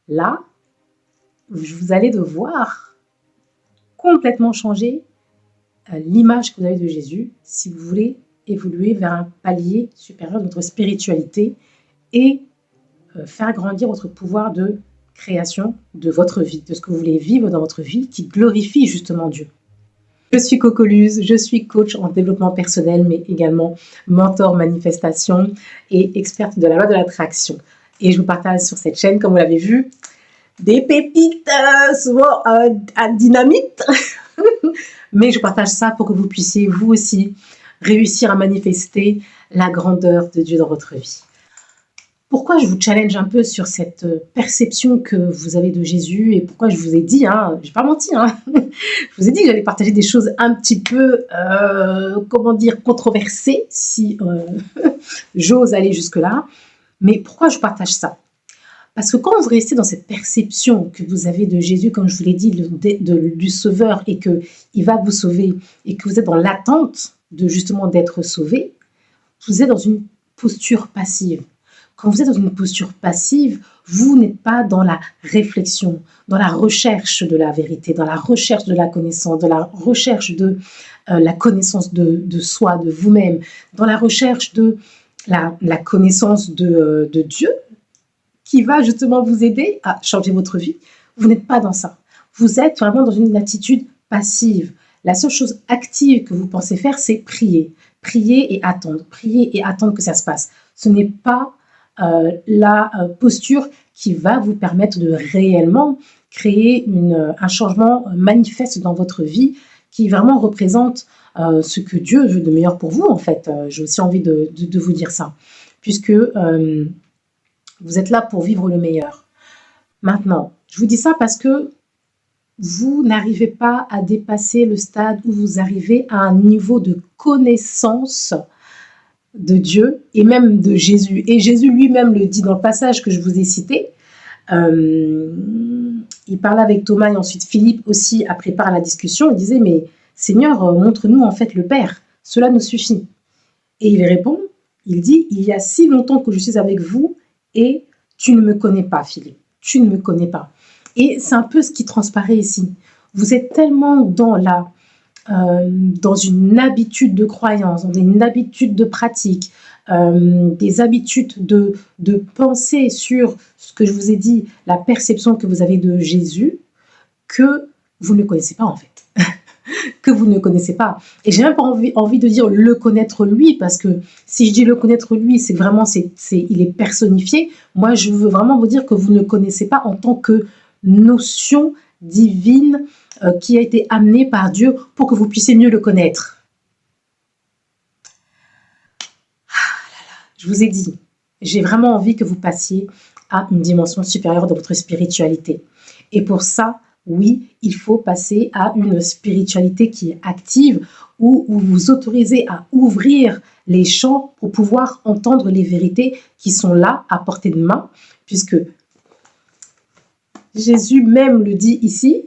là, vous allez devoir complètement changer l'image que vous avez de Jésus si vous voulez évoluer vers un palier supérieur de votre spiritualité et faire grandir votre pouvoir de création de votre vie, de ce que vous voulez vivre dans votre vie qui glorifie justement Dieu. Je suis Coco Luz, je suis coach en développement personnel, mais également mentor manifestation et experte de la loi de l'attraction. Et je vous partage sur cette chaîne, comme vous l'avez vu, des pépites souvent à dynamite. Mais je partage ça pour que vous puissiez, vous aussi, réussir à manifester la grandeur de Dieu dans votre vie. Pourquoi je vous challenge un peu sur cette perception que vous avez de Jésus et pourquoi je vous ai dit, je n'ai pas menti, je vous ai dit que j'allais partager des choses un petit peu, controversées, si j'ose aller jusque-là. Mais pourquoi je partage ça? Parce que quand vous restez dans cette perception que vous avez de Jésus, comme je vous l'ai dit, du Sauveur, et qu'il va vous sauver, et que vous êtes dans l'attente de justement d'être sauvé, vous êtes dans une posture passive. Quand vous êtes dans une posture passive, vous n'êtes pas dans la réflexion, dans la recherche de la vérité, dans la recherche de la connaissance, dans la recherche de la connaissance de soi, de vous-même, dans la recherche de la connaissance de Dieu, qui va justement vous aider à changer votre vie. Vous n'êtes pas dans ça. Vous êtes vraiment dans une attitude passive. La seule chose active que vous pensez faire, c'est prier. Prier et attendre. Prier et attendre que ça se passe. Ce n'est pas la posture qui va vous permettre de réellement créer un changement manifeste dans votre vie qui vraiment représente ce que Dieu veut de meilleur pour vous, en fait. J'ai aussi envie de vous dire ça, puisque vous êtes là pour vivre le meilleur. Maintenant, je vous dis ça parce que vous n'arrivez pas à dépasser le stade où vous arrivez à un niveau de connaissance de Dieu et même de Jésus. Et Jésus lui-même le dit dans le passage que je vous ai cité. Il parlait avec Thomas et ensuite Philippe aussi après par la discussion. Il disait, mais Seigneur, montre-nous en fait le Père. Cela nous suffit. Et il répond, il dit, il y a si longtemps que je suis avec vous et tu ne me connais pas, Philippe. Tu ne me connais pas. Et c'est un peu ce qui transparaît ici. Vous êtes tellement dans une habitude de croyance, dans une habitude de pratique, des habitudes de penser sur ce que je vous ai dit, la perception que vous avez de Jésus, que vous ne connaissez pas en fait. Que vous ne connaissez pas. Et j'ai même pas envie de dire le connaître lui, parce que si je dis le connaître lui, c'est vraiment, il est personnifié. Moi, je veux vraiment vous dire que vous ne connaissez pas en tant que notion divine qui a été amenée par Dieu pour que vous puissiez mieux le connaître. Je vous ai dit, j'ai vraiment envie que vous passiez à une dimension supérieure de votre spiritualité. Et pour ça, oui, il faut passer à une spiritualité qui est active, où vous vous autorisez à ouvrir les champs pour pouvoir entendre les vérités qui sont là, à portée de main, puisque Jésus même le dit ici,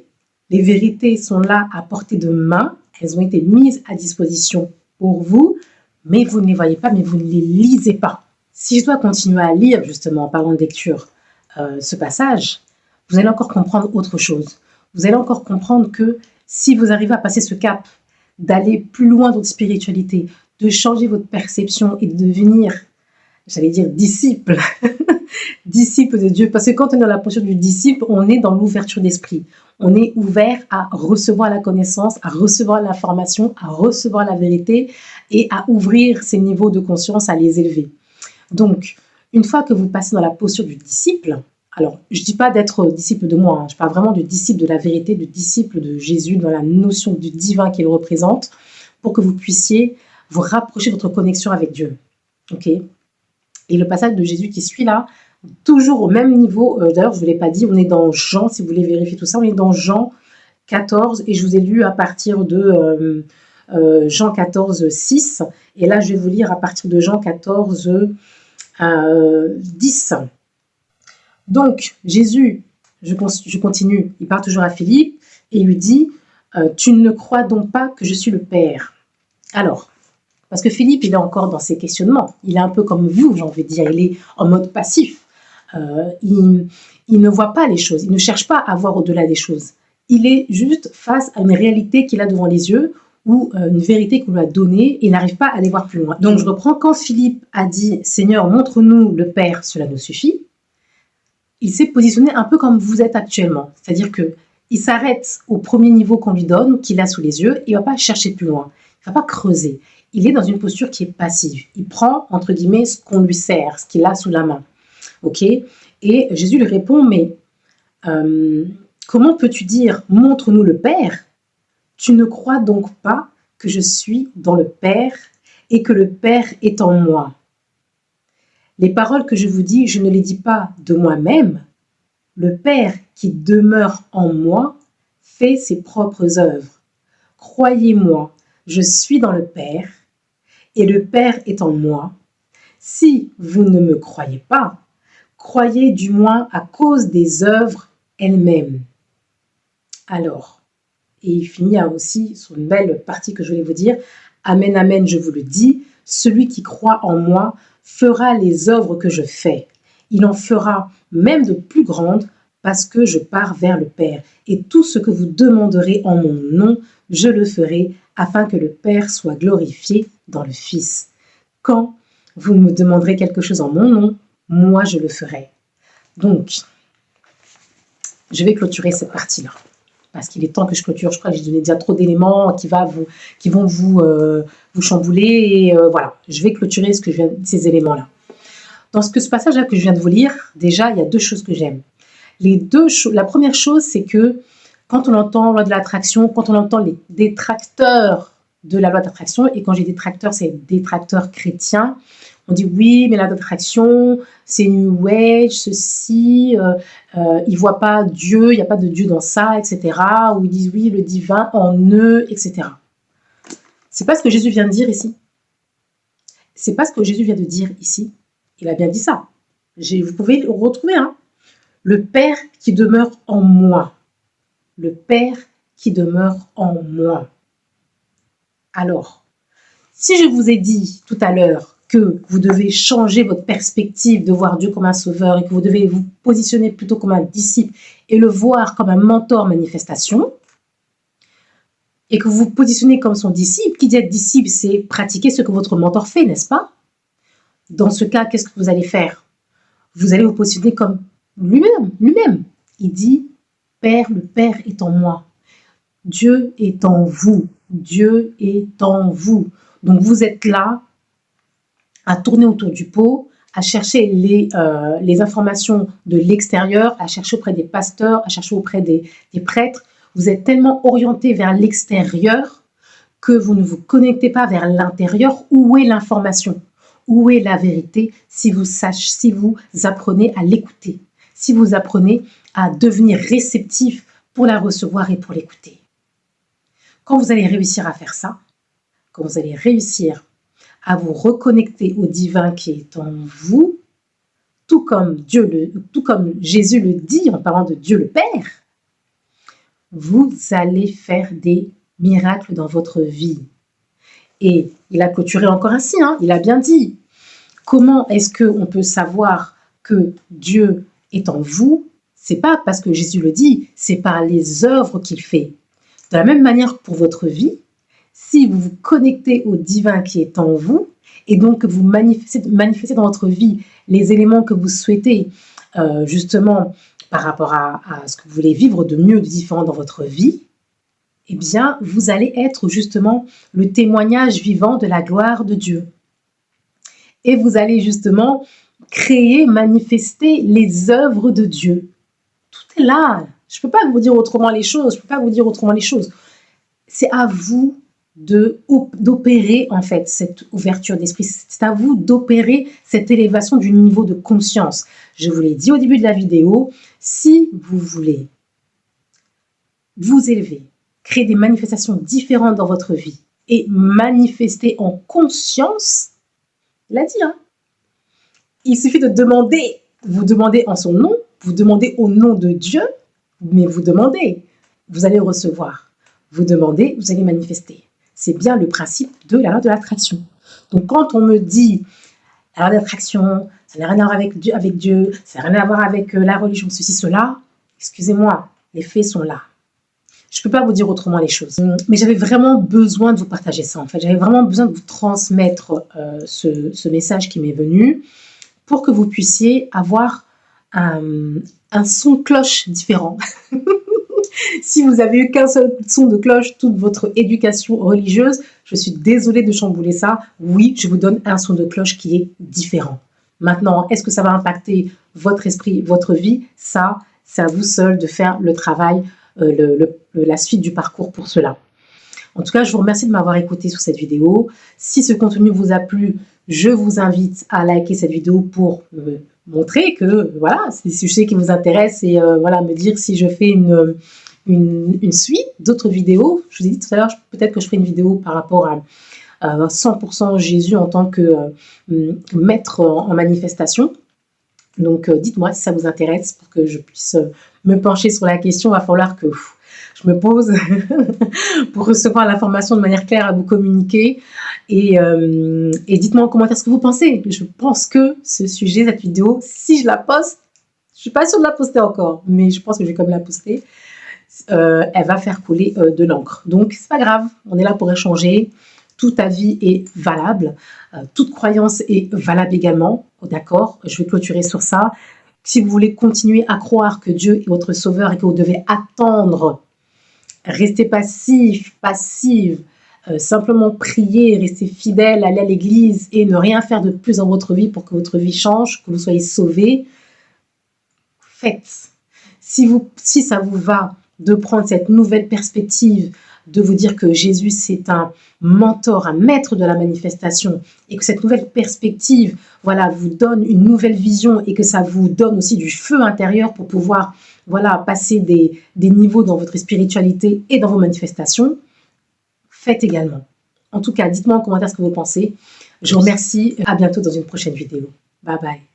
les vérités sont là à portée de main, elles ont été mises à disposition pour vous, mais vous ne les voyez pas, mais vous ne les lisez pas. Si je dois continuer à lire, justement, en parlant de lecture, ce passage, vous allez encore comprendre autre chose. Vous allez encore comprendre que si vous arrivez à passer ce cap, d'aller plus loin dans votre spiritualité, de changer votre perception et de devenir, j'allais dire, disciple, disciple de Dieu. Parce que quand on est dans la posture du disciple, on est dans l'ouverture d'esprit. On est ouvert à recevoir la connaissance, à recevoir l'information, à recevoir la vérité et à ouvrir ses niveaux de conscience, à les élever. Donc, une fois que vous passez dans la posture du disciple, alors, je ne dis pas d'être disciple de moi, je parle vraiment de disciple de la vérité, de disciple de Jésus, dans la notion du divin qu'il représente, pour que vous puissiez vous rapprocher de votre connexion avec Dieu. Ok? Et le passage de Jésus qui suit là, toujours au même niveau, d'ailleurs, je ne vous l'ai pas dit, on est dans Jean, si vous voulez vérifier tout ça, on est dans Jean 14, et je vous ai lu à partir de Jean 14, 6, et là, je vais vous lire à partir de Jean 14, 10. Donc, Jésus, je continue, il parle toujours à Philippe et il lui dit « Tu ne crois donc pas que je suis le Père ?» Alors, parce que Philippe, il est encore dans ses questionnements. Il est un peu comme vous, j'ai envie de dire. Il est en mode passif. il ne voit pas les choses, il ne cherche pas à voir au-delà des choses. Il est juste face à une réalité qu'il a devant les yeux ou une vérité qu'on lui a donnée et il n'arrive pas à aller voir plus loin. Donc je reprends, quand Philippe a dit « Seigneur, montre-nous le Père, cela nous suffit », il s'est positionné un peu comme vous êtes actuellement. C'est-à-dire qu'il s'arrête au premier niveau qu'on lui donne, qu'il a sous les yeux, et il ne va pas chercher plus loin, il ne va pas creuser. Il est dans une posture qui est passive. Il prend, entre guillemets, ce qu'on lui sert, ce qu'il a sous la main. Ok ? Et Jésus lui répond, mais comment peux-tu dire « montre-nous le Père » ? Tu ne crois donc pas que je suis dans le Père et que le Père est en moi. Les paroles que je vous dis, je ne les dis pas de moi-même. Le Père qui demeure en moi fait ses propres œuvres. Croyez-moi, je suis dans le Père et le Père est en moi. Si vous ne me croyez pas, croyez du moins à cause des œuvres elles-mêmes. Alors, et il finit aussi sur une belle partie que je voulais vous dire. Amen, amen, je vous le dis, celui qui croit en moi fera les œuvres que je fais. Il en fera même de plus grandes parce que je pars vers le Père. Et tout ce que vous demanderez en mon nom, je le ferai afin que le Père soit glorifié dans le Fils. Quand vous me demanderez quelque chose en mon nom, moi je le ferai. Donc, je vais clôturer cette partie-là. Parce qu'il est temps que je clôture. Je crois que j'ai donné déjà trop d'éléments qui vont vous chambouler. Et voilà, je vais clôturer ces éléments-là. Dans ce passage-là que je viens de vous lire, déjà, il y a deux choses que j'aime. La première chose, c'est que quand on entend loi de l'attraction, quand on entend les détracteurs de la loi d'attraction, et quand j'ai détracteurs, c'est détracteurs chrétiens, on dit oui, mais la loi d'attraction, c'est New Age, ceci, ils ne voient pas Dieu, il n'y a pas de Dieu dans ça, etc. Ou ils disent oui, le divin en eux, etc. C'est pas ce que Jésus vient de dire ici. C'est pas ce que Jésus vient de dire ici. Il a bien dit ça. Vous pouvez le retrouver, hein. Le Père qui demeure en moi. Le Père qui demeure en moi. Alors, si je vous ai dit tout à l'heure que vous devez changer votre perspective de voir Dieu comme un sauveur et que vous devez vous positionner plutôt comme un disciple et le voir comme un mentor manifestation, et que vous vous positionnez comme son disciple, qui dit être disciple, c'est pratiquer ce que votre mentor fait, n'est-ce pas? Dans ce cas, qu'est-ce que vous allez faire? Vous allez vous positionner comme lui-même. Il dit, Père, le Père est en moi. Dieu est en vous. Dieu est en vous. Donc vous êtes là à tourner autour du pot, à chercher les informations de l'extérieur, à chercher auprès des pasteurs, à chercher auprès des prêtres. Vous êtes tellement orienté vers l'extérieur que vous ne vous connectez pas vers l'intérieur. Où est l'information? Où est la vérité? Si vous apprenez à l'écouter, si vous apprenez à devenir réceptif pour la recevoir et pour l'écouter. Quand vous allez réussir à faire ça, quand vous allez réussir à vous reconnecter au divin qui est en vous, tout comme Jésus le dit en parlant de Dieu le Père, vous allez faire des miracles dans votre vie. Et il a clôturé encore ainsi, hein, il a bien dit. Comment est-ce qu'on peut savoir que Dieu est en vous? C'est pas parce que Jésus le dit, c'est par les œuvres qu'il fait. De la même manière que pour votre vie, si vous vous connectez au divin qui est en vous, et donc que vous manifestez dans votre vie les éléments que vous souhaitez, justement, par rapport à ce que vous voulez vivre de mieux, de différent dans votre vie, eh bien, vous allez être justement le témoignage vivant de la gloire de Dieu. Et vous allez justement créer, manifester les œuvres de Dieu. Tout est là. Je ne peux pas vous dire autrement les choses. C'est à vous d'opérer en fait cette ouverture d'esprit. C'est à vous d'opérer cette élévation du niveau de conscience. Je vous l'ai dit au début de la vidéo, si vous voulez vous élever, créer des manifestations différentes dans votre vie et manifester en conscience, il a dit, hein, il suffit de demander. Vous demandez en son nom, vous demandez au nom de Dieu, mais vous demandez, vous allez recevoir. Vous demandez, vous allez manifester. C'est bien le principe de la loi de l'attraction. Donc quand on me dit, la loi d'attraction, ça n'a rien à voir avec Dieu, ça n'a rien à voir avec la religion, ceci, cela. Excusez-moi, les faits sont là. Je ne peux pas vous dire autrement les choses. Mais j'avais vraiment besoin de vous partager ça, en fait. J'avais vraiment besoin de vous transmettre ce message qui m'est venu pour que vous puissiez avoir un son de cloche différent. Si vous avez eu qu'un seul son de cloche toute votre éducation religieuse, je suis désolée de chambouler ça. Oui, je vous donne un son de cloche qui est différent. Maintenant, est-ce que ça va impacter votre esprit, votre vie? Ça, c'est à vous seul de faire le travail, la suite du parcours pour cela. En tout cas, je vous remercie de m'avoir écouté sur cette vidéo. Si ce contenu vous a plu, je vous invite à liker cette vidéo pour me montrer que voilà, c'est des sujets qui vous intéressent et voilà, me dire si je fais une suite d'autres vidéos. Je vous ai dit tout à l'heure, peut-être que je ferai une vidéo par rapport à 100% Jésus en tant que maître en manifestation. Donc, dites-moi si ça vous intéresse pour que je puisse me pencher sur la question. Il va falloir que je me pose pour recevoir l'information de manière claire à vous communiquer. Et dites-moi en commentaire ce que vous pensez. Je pense que ce sujet, cette vidéo, si je la poste, je ne suis pas sûre de la poster encore, mais je pense que je vais quand même la poster. Elle va faire couler de l'encre. Donc, c'est pas grave, on est là pour échanger. Tout avis est valable. Toute croyance est valable également. D'accord, je vais clôturer sur ça. Si vous voulez continuer à croire que Dieu est votre sauveur et que vous devez attendre, rester passif, passive, simplement prier, rester fidèle, aller à l'église et ne rien faire de plus dans votre vie pour que votre vie change, que vous soyez sauvé, faites. Si ça vous va de prendre cette nouvelle perspective, de vous dire que Jésus c'est un mentor, un maître de la manifestation et que cette nouvelle perspective, voilà, vous donne une nouvelle vision et que ça vous donne aussi du feu intérieur pour pouvoir, voilà, passer des niveaux dans votre spiritualité et dans vos manifestations, faites également. En tout cas, dites-moi en commentaire ce que vous pensez. Je vous remercie. À bientôt dans une prochaine vidéo. Bye bye.